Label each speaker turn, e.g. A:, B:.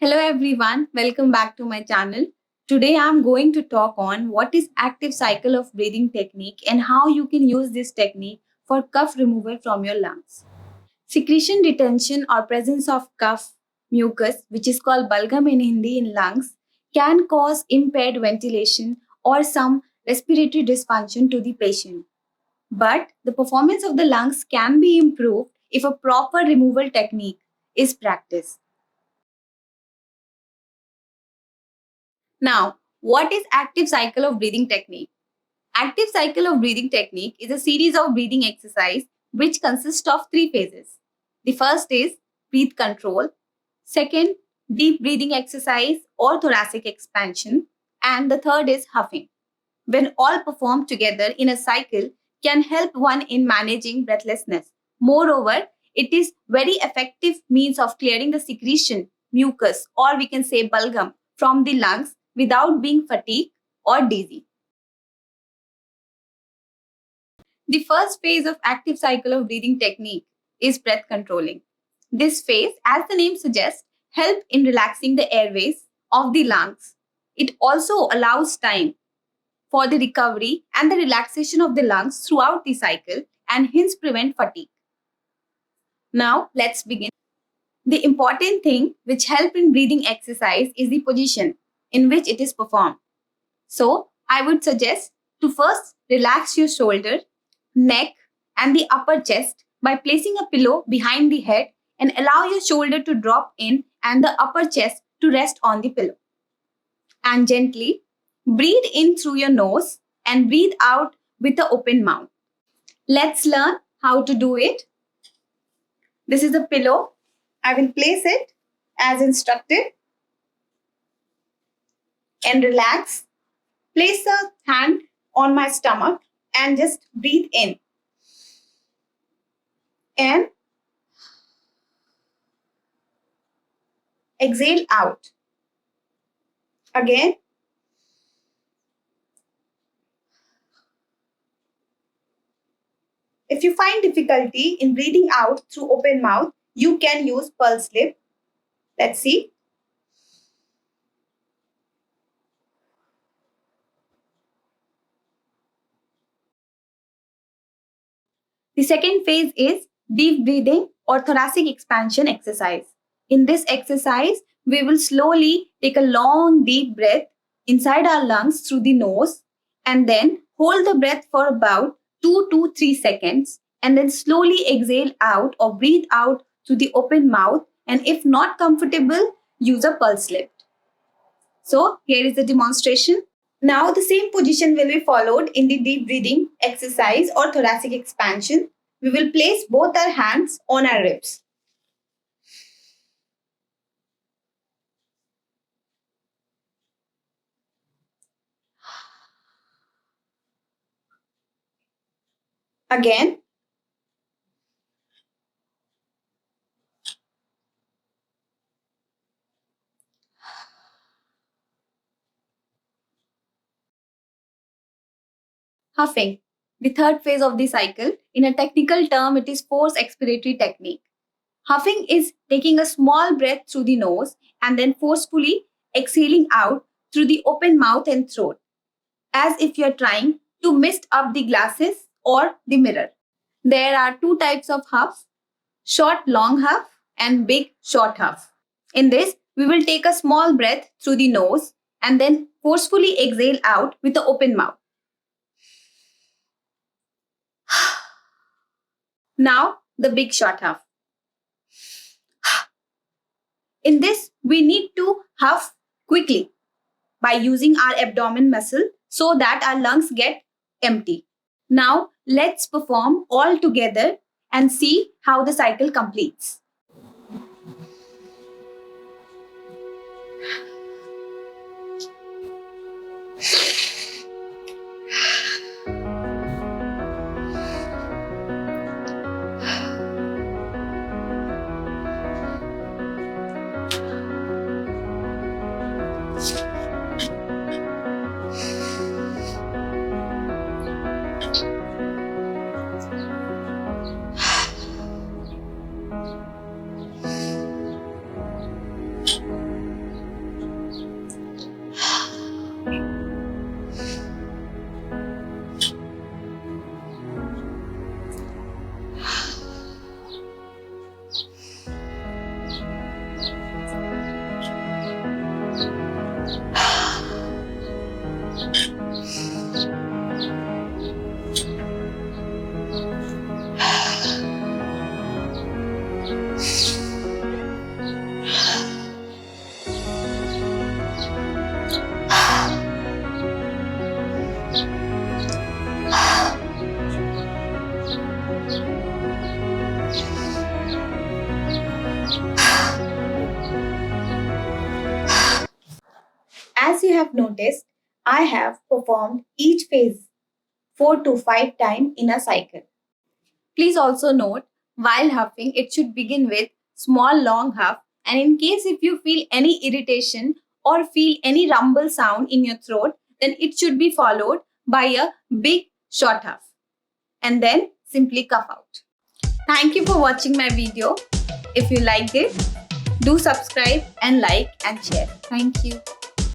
A: Hello everyone, welcome back to my channel. Today I'm going to talk on what is active cycle of breathing technique and how you can use this technique for cough removal from your lungs. Secretion retention or presence of cough mucus, which is called balgam in Hindi in lungs, can cause impaired ventilation or some respiratory dysfunction to the patient. But the performance of the lungs can be improved if a proper removal technique is practiced. Now, what is active cycle of breathing technique? Active cycle of breathing technique is a series of breathing exercise which consists of three phases. The first is breath control, second, deep breathing exercise or thoracic expansion, and the third is huffing. When all performed together in a cycle can help one in managing breathlessness. Moreover, it is very effective means of clearing the secretion, mucus, or we can say balgam from the lungs without being fatigued or dizzy. The first phase of active cycle of breathing technique is breath controlling. This phase, as the name suggests, help in relaxing the airways of the lungs. It also allows time for the recovery and the relaxation of the lungs throughout the cycle and hence prevent fatigue. Now, let's begin. The important thing which help in breathing exercise is the position in which it is performed. So, I would suggest to first relax your shoulder, neck, and the upper chest by placing a pillow behind the head and allow your shoulder to drop in and the upper chest to rest on the pillow. And gently breathe in through your nose and breathe out with the open mouth. Let's learn how to do it. This is a pillow. I will place it as instructed and relax. Place a hand on my stomach and just breathe in and exhale out. Again. If you find difficulty in breathing out through open mouth, you can use pulse lip. Let's see. The second phase is deep breathing or thoracic expansion exercise. In this exercise, we will slowly take a long deep breath inside our lungs through the nose and then hold the breath for about 2 to 3 seconds and then slowly exhale out or breathe out through the open mouth, and if not comfortable, use a pulse lift. So here is the demonstration. Now the same position will be followed in the deep breathing exercise or thoracic expansion. We will place both our hands on our ribs. Again. Huffing, the third phase of the cycle. In a technical term, it is forced expiratory technique. Huffing is taking a small breath through the nose and then forcefully exhaling out through the open mouth and throat, as if you are trying to mist up the glasses or the mirror. There are two types of huffs, short long huff and big short huff. In this, we will take a small breath through the nose and then forcefully exhale out with the open mouth. Now, the big short huff. In this, we need to huff quickly by using our abdomen muscle so that our lungs get empty. Now, let's perform all together and see how the cycle completes. have noticed I have performed each phase 4 to 5 times in a cycle. Please also note, while huffing, it should begin with small long huff, and in case if you feel any irritation or feel any rumble sound in your throat, then it should be followed by a big short huff and then simply cough out. Thank you for watching my video. If you liked it, do subscribe and like and share. Thank you.